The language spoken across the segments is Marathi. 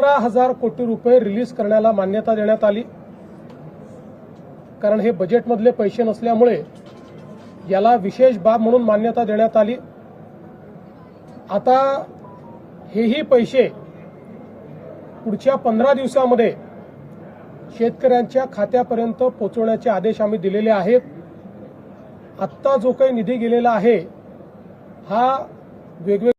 15,000 कोटी रुपये रिलीज करण्याला मान्यता देण्यात आली। कारण हे बजेटमधले पैसे नसल्यामुळे याला विशेष बाब म्हणून मान्यता देण्यात आली। आता हेही पैसे पुढच्या 15 दिवसांमध्ये शेतकऱ्यांच्या खात्यापर्यंत पोहोचवण्याचे आदेश आम्ही दिलेले आहेत। आत्ता जो काही निधी गेलेला आहे हा वेगवेगळ्या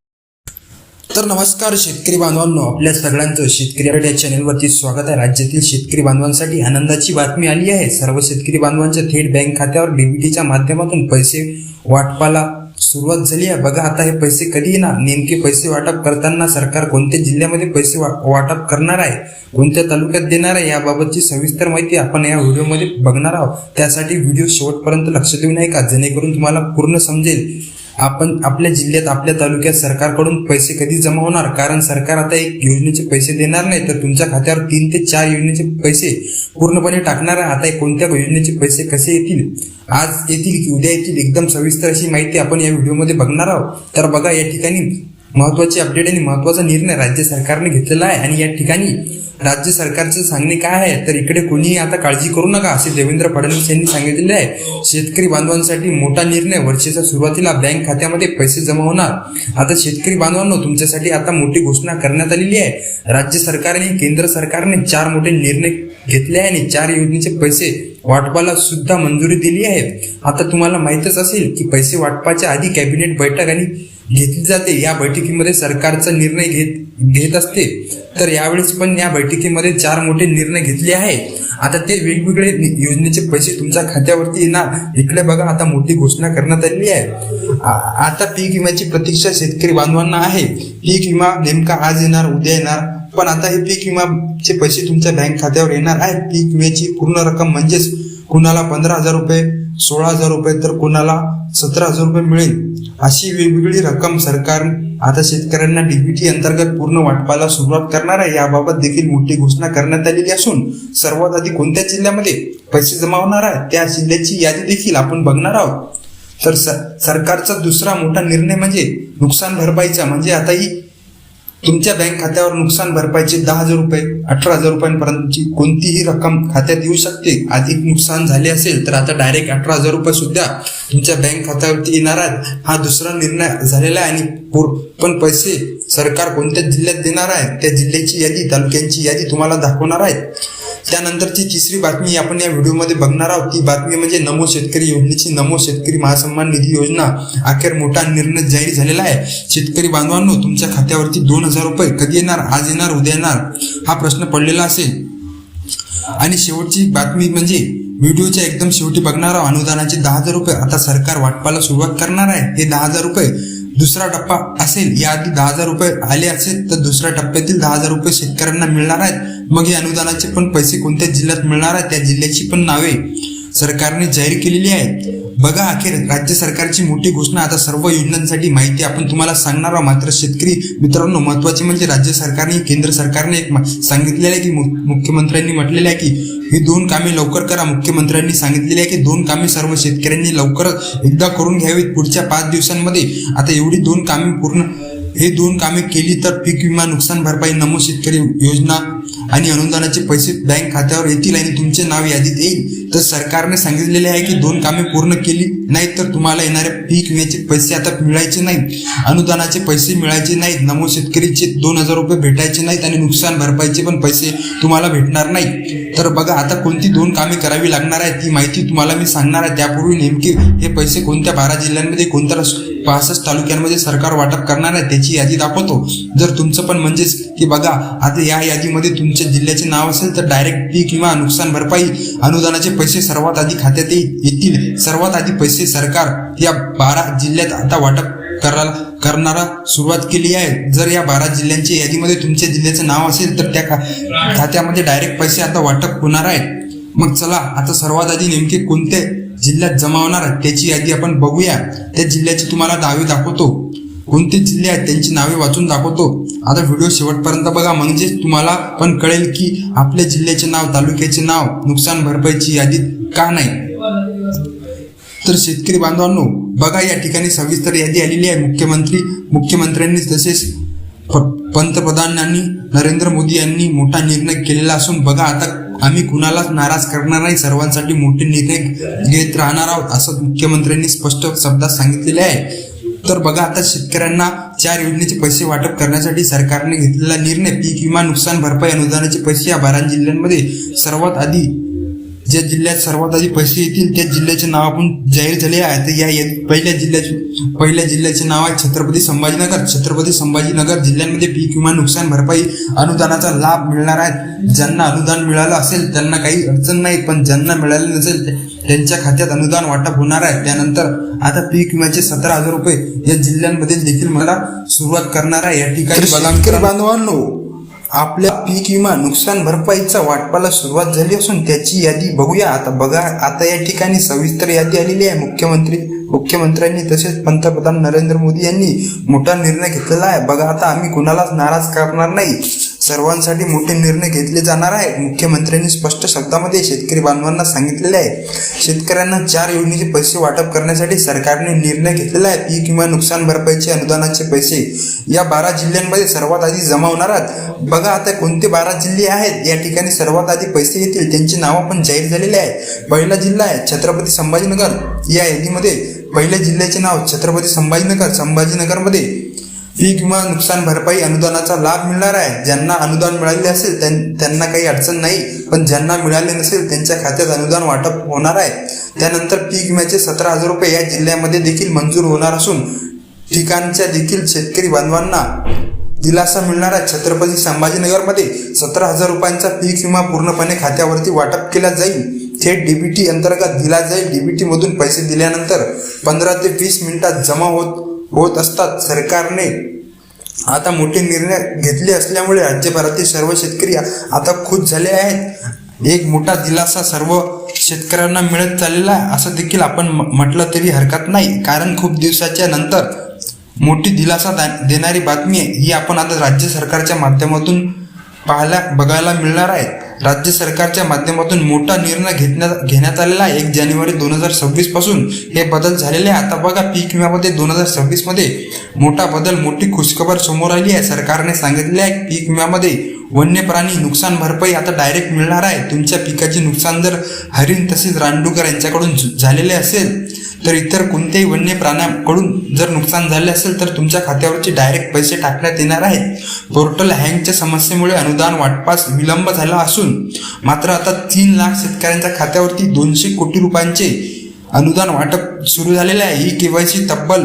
तर नमस्कार शेतकरी बांधवांनो, आपल्या सगळ्यांचं शेतकरी अपडेट या चॅनलवरती स्वागत आहे। राज्यातील शेतकरी बांधवांसाठी आनंदाची बातमी आली आहे। सर्व शेतकरी बांधवांच्या थेट बँक खात्यावर डीबीटीच्या माध्यमातून पैसे वाटपाला सुरुवात झाली आहे। बघा आता हे पैसे कधी येणार, नेमके पैसे वाटप करताना सरकार कोणत्या जिल्ह्यामध्ये पैसे वाटप करणार आहे, कोणत्या तालुक्यात देणार आहे, याबाबतची सविस्तर माहिती आपण या व्हिडिओमध्ये बघणार आहोत। त्यासाठी व्हिडिओ शेवटपर्यंत लक्ष देऊ नये का, जेणेकरून तुम्हाला पूर्ण समजेल आपण आपल्या जिल्ह्यात आपल्या तालुक्यात सरकारकडून पैसे कधी जमा होणार। कारण सरकार आता एक योजनेचे पैसे देणार नाही, तर तुमच्या खात्यावर 3 ते 4 योजनेचे पैसे पूर्णपणे टाकणार आहे। आता कोणत्या योजनेचे पैसे कसे येतील, आज येतील की उद्या येतील, एकदम सविस्तर अशी माहिती आपण या व्हिडिओमध्ये बघणार आहोत। तर बघा या ठिकाणी महत्त्वाची अपडेट आणि महत्त्वाचा निर्णय राज्य सरकारने घेतलेला आहे। आणि या ठिकाणी राज्य सरकारचे सांगणे काय आहे, तर इकडे कोणीही आता काळजी करू नका असे देवेंद्र फडणवीस यांनी सांगितलेले आहे। शेतकरी बांधवांसाठी मोठा निर्णय, वर्षाच्या सुरुवातीला बँक खात्यामध्ये पैसे जमा होणार। आता शेतकरी बांधवांनो, तुमच्यासाठी आता मोठी घोषणा करण्यात आलेली आहे। राज्य सरकारने केंद्र सरकारने 4 मोठे निर्णय घेतले आहे आणि 4 योजनेचे पैसे वाटपाला सुद्धा मंजुरी दिली आहे। आता तुम्हाला माहीतच असेल की पैसे वाटपाच्या आधी कॅबिनेट बैठक आणि घेतली जाते। या बैठकीमध्ये सरकारचा निर्णय घेत असते। तर यावेळेस पण या बैठकीमध्ये 4 मोठे निर्णय घेतले आहेत। आता ते वेगवेगळे योजनेचे पैसे तुमच्या खात्यावरती येणार। इकडे बघा आता मोठी घोषणा करण्यात आलेली आहे। आता पीक विम्याची प्रतीक्षा शेतकरी बांधवांना आहे। पीक विमा नेमका आज येणार उद्या येणार, पण आता हे पीक विमाचे पैसे तुमच्या बँक खात्यावर येणार आहेत। पीक विम्याची पूर्ण रक्कम म्हणजेच कुणाला 15,000 रुपये, 16,000 रुपये तर कुणाला 17,000 रुपये मिळेल, अशी वेगवेगळी रक्कम सरकार आता शेतकऱ्यांना डीबीटी अंतर्गत पूर्ण वाटपाला सुरुवात करणार आहे। याबाबत देखील मोठी घोषणा करण्यात आलेली असून सर्वात आधी कोणत्या जिल्ह्यामध्ये पैसे जमा होणार आहे त्या जिल्ह्याची यादी देखील आपण बघणार आहोत। तर सरकारचा दुसरा मोठा निर्णय म्हणजे नुकसान भरपाईचा, म्हणजे आता ही तुमच्या बँक खात्यावर नुकसान भरपाईचे 10,000 रुपये, 18,000 रुपयांपर्यंतची कोणतीही रक्कम खात्यात येऊ शकते। अधिक नुकसान झाले असेल तर आता डायरेक्ट 18,000 रुपये सुद्धा तुमच्या बँक खात्यावरती येणार आहेत। हा दुसरा निर्णय झालेला आहे। आणि पण पैसे सरकार कोणत्या जिल्ह्यात देणार आहे त्या जिल्ह्याची यादी, तालुक्यांची यादी तुम्हाला दाखवणार आहे। त्यानंतरची तिसरी बातमी आपण या व्हिडिओमध्ये बघणार आहोत। ती बातमी म्हणजे नमो शेतकरी योजनेची। नमो शेतकरी महासन्मान निधी योजना अखेर मोठा निर्णय जाहीर झालेला आहे। शेतकरी बांधवांनो, तुमच्या खात्यावरती 2,000 रुपये कधी येणार, आज येणार उद्या येणार, हा प्रश्न पडलेला असेल। आणि शेवटची बातमी म्हणजे व्हिडिओच्या एकदम शेवटी बघणार आहोत, अनुदानाचे 10,000 रुपये आता सरकार वाटपाला सुरुवात करणार आहे। हे 10,000 रुपये दुसरा टप्पा असेल, याआधी 10,000 रुपये आले असेल तर दुसऱ्या टप्प्यातील 10,000 रुपये शेतकऱ्यांना मिळणार आहेत। मग हे अनुदानाचे पण पैसे कोणत्या जिल्ह्यात मिळणार आहेत त्या जिल्ह्याची पण नावे सरकारने जाहीर केलेली आहे। बघा अखेर राज्य सरकारची मोठी घोषणा। आता सर्व योजनांसाठी माहिती आपण तुम्हाला सांगणार आहोत। मात्र शेतकरी मित्रांनो, महत्वाचे म्हणजे राज्य सरकारने केंद्र सरकारने एक सांगितलेलं आहे की मुख्यमंत्र्यांनी म्हटलेलं आहे की ही 2 कामे लवकर करा। मुख्यमंत्र्यांनी सांगितलेले आहे की 2 कामे सर्व शेतकऱ्यांनी लवकरच एकदा करून घ्यावीत पुढच्या 5 दिवसांमध्ये। आता एवढी 2 कामे हे 2 कामे केली तर पीक विमा, नुकसान भरपाई, नमो शेतकरी योजना आणि अनुदानाचे पैसे बँक खात्यावर येतील आणि तुमचे नाव यादीत येईल। तर सरकारने सांगितलेले आहे की 2 कामे पूर्ण केली नाही तर तुम्हाला येणारे पीक विम्याचे पैसे आता मिळायचे नाहीत, अनुदानाचे पैसे मिळायचे नाहीत, नमो शेतकरीचे 2,000 रुपये भेटायचे नाहीत आणि नुकसान भरपाईचे पण पैसे तुम्हाला भेटणार नाही। तर बघा आता कोणती 2 कामे करावी लागणार आहे ती माहिती तुम्हाला मी सांगणार आहे। त्यापूर्वी नेमके हे पैसे कोणत्या 12 जिल्ह्यांमध्ये, कोणत्या 65 तालुक्यांमध्ये सरकार वाटप करणार आहे त्याची यादी दाखवतो। जर तुमचं पण म्हणजेच की बघा आता या यादीमध्ये तुमच्या जिल्ह्याचे नाव असेल तर डायरेक्ट पीक विमा, नुकसान भरपाई, अनुदानाचे पैसे सर्वात आधी खात्यात येतील। सर्वात आधी पैसे सरकार या 12 जिल्ह्यात आता वाटप करणारा सुरुवात केली आहे। जर या 12 जिल्ह्यांच्या यादीमध्ये तुमच्या जिल्ह्याचं नाव असेल तर त्या खात्यामध्ये डायरेक्ट पैसे आता वाटप होणार आहेत। मग चला आता सर्वात आधी नेमके कोणत्या जिल्ह्यात जमा होणार आहेत त्याची यादी आपण बघूया। त्या जिल्ह्याची तुम्हाला नावे दाखवतो, कोणते जिल्हे आहेत त्यांची नावे वाचून दाखवतो। आता व्हिडिओ शेवटपर्यंत बघा, म्हणजे तुम्हाला पण कळेल की आपल्या जिल्ह्याचे नाव, तालुक्याचे नाव, नुकसान भरपाईची यादी का नाही। तर शेतकरी बांधवांनो बघा या ठिकाणी सविस्तर यादी आलेली आहे। मुख्यमंत्र्यांनी तसेच पंतप्रधानांनी नरेंद्र मोदी यांनी मोठा निर्णय केलेला असून बघा आता आम्ही कुणालाच नाराज करणार नाही, सर्वांसाठी मोठे निर्णय घेत राहणार आहोत असं मुख्यमंत्र्यांनी स्पष्ट शब्दात सांगितलेले आहे. तर बघा आता शेतकऱ्यांना 4 योजनेचे पैसे वाटप करण्यासाठी सरकारने घेतलेला निर्णय पीक विमा नुकसान भरपाई अनुदानाचे पैसे या 12 जिल्ह्यांमध्ये सर्वात आधी ज्या जिल्ह्यात सर्वात आधी पैसे येतील त्या जिल्ह्याचे नाव आपण जाहीर झाले आहे. तर या पहिल्या जिल्ह्याचे नाव आहे छत्रपती संभाजीनगर. छत्रपती संभाजीनगर जिल्ह्यांमध्ये पीक विमा नुकसान भरपाई अनुदानाचा लाभ मिळणार आहे. ज्यांना अनुदान मिळालं असेल त्यांना काही अडचण नाही, पण ज्यांना मिळाले नसेल त्यांच्या खात्यात अनुदान वाटप होणार आहे. त्यानंतर आता पीक विम्याचे 17,000 रुपये या जिल्ह्यांमध्ये देखील मला सुरुवात करणार आहे. या ठिकाणी शेतकरी बांधवांनो, आपल्या पीक विमा नुकसान भरपाईचा वाटपाला सुरुवात झाली असून त्याची यादी बघूया. आता या ठिकाणी सविस्तर यादी आलेली आहे. मुख्यमंत्र्यांनी तसेच पंतप्रधान नरेंद्र मोदी यांनी मोठा निर्णय घेतलेला आहे. बघा आता आम्ही कुणालाच नाराज करणार नाही, सर्वांसाठी मोठे निर्णय घेतले जाणार आहे. मुख्यमंत्र्यांनी स्पष्ट शब्दामध्ये शेतकरी बांधवांना सांगितलेले आहे. शेतकऱ्यांना 4 योजनेचे पैसे वाटप करण्यासाठी सरकारने निर्णय घेतलेला आहे. पीक विमा नुकसान भरपाईचे अनुदानाचे पैसे या 12 जिल्ह्यांमध्ये सर्वात आधी जमा होणार आहेत. बघा आता कोणते 12 जिल्हे आहेत या ठिकाणी सर्वात आधी पैसे येतील त्यांची नावं पण जाहीर झालेली आहे. पहिला जिल्हा आहे छत्रपती संभाजीनगर. या यादीमध्ये पहिल्या जिल्ह्याचे नाव छत्रपती संभाजीनगर. संभाजीनगरमध्ये पीक विमा नुकसान भरपाई अनुदानाचा लाभ मिळणार आहे. ज्यांना अनुदान मिळाले असेल त्यांना काही अडचण नाही, पण ज्यांना मिळाले नसेल त्यांच्या खात्यात अनुदान वाटप होणार आहे. त्यानंतर पीक विम्याचे 17,000 रुपये या जिल्ह्यामध्ये देखील मंजूर होणार असून ठिकाणच्या देखील शेतकरी बांधवांना दिलासा मिळणार आहे. छत्रपती संभाजीनगरमध्ये 17,000 रुपयांचा पीक विमा पूर्णपणे खात्यावरती वाटप केला जाईल. थेट डीबीटी अंतर्गत दिला जाईल. डीबीटी मधून पैसे दिल्यानंतर 15 ते 20 मिनिटात जमा होत असतात. सरकारने आता मोठे निर्णय घेतले असल्यामुळे राज्यभरातील सर्व शेतकरी आता खुश झाले आहेत. एक मोठा दिलासा सर्व शेतकऱ्यांना मिळत चाललेला आहे असं देखील आपण म्हटलं तरी हरकत नाही, कारण खूप दिवसाच्या नंतर मोठी दिलासा देणारी बातमी ही आपण आता राज्य सरकारच्या माध्यमातून बघायला मिळणार आहे. राज्य सरकारच्या माध्यमातून मोठा निर्णय घेण्यात आलेला आहे. 1 जानेवारी 2026 पासून हे बदल झालेले आहे. आता बघा पीक विम्यामध्ये 2026 मध्ये मोठा बदल, मोठी खुशखबर समोर आली आहे. सरकारने सांगितले आहे पीक विम्यामध्ये वन्य प्राणी नुकसान भरपाई आता डायरेक्ट मिळणार आहे. तुमच्या पिकाचे नुकसान जर हरिण तसेच रानडुकर यांच्याकडून झालेले असेल तर इतर कोणत्याही वन्य प्राण्याकडून जर नुकसान झाले असेल तर तुमच्या खात्यावरचे डायरेक्ट पैसे टाकण्यात येणार आहेत. पोर्टल हँगच्या समस्येमुळे अनुदान वाटपास विलंब झाला असून मात्र आता 3 लाख शेतकऱ्यांच्या खात्यावरती 200 कोटी रुपयांचे अनुदान वाटप सुरू झालेले आहे. ई केवायसी तब्बल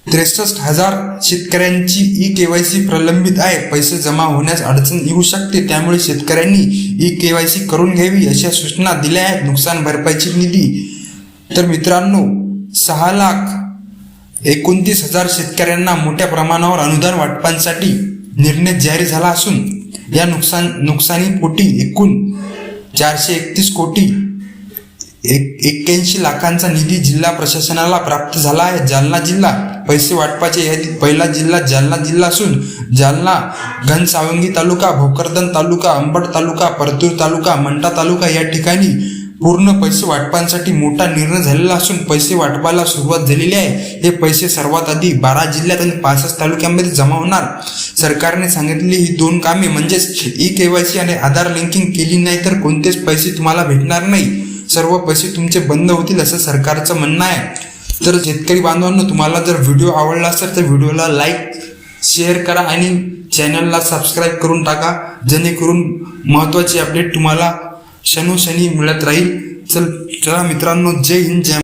63,000 शेतकऱ्यांची ई केवायसी प्रलंबित आहे. पैसे जमा होण्यास अडचण येऊ शकते, त्यामुळे शेतकऱ्यांनी ई केवायसी करून घ्यावी अशा सूचना दिल्या आहेत. नुकसान भरपाईची निधी तर मित्रांनो 6,29,000 शेतकऱ्यांना मोठ्या प्रमाणावर अनुदान वाटपांसाठी निर्णय जाहीर झाला असून या नुकसानीपोटी एकूण 431 कोटी 81 लाखांचा निधी जिल्हा प्रशासनाला प्राप्त झाला आहे. जालना जिल्हा पैसे वाटपाच्या यादीत पहिला जिल्हा जालना जिल्हा असून जालना, घनसावंगी तालुका, भोकरदन तालुका, अंबड तालुका, परतूर तालुका, मंठा तालुका या ठिकाणी पूर्ण पैसे वाटपांसाठी मोठा निर्णय झालेला असून पैसे वाटपाला सुरुवात झालेली आहे. हे पैसे सर्वात आधी 12 जिल्ह्यात आणि 65 तालुक्यांमध्ये जमा होणार. सरकारने सांगितलेली ही 2 कामे म्हणजेच ई केवायसी आणि आधार लिंकिंग केली नाही तर कोणतेच पैसे तुम्हाला भेटणार नाही. सर्व पैसे तुमचे बंद होतील असं सरकारचं म्हणणं आहे. तर शेतकरी बांधवांनो, तुम्हाला जर व्हिडिओ आवडला असेल तर व्हिडिओला लाईक, शेअर करा आणि चॅनलला सबस्क्राईब करून टाका, जेणेकरून महत्त्वाची अपडेट तुम्हाला क्षणोक्षणी मिळत राहील. चला मित्रांनो, जय हिंद, जय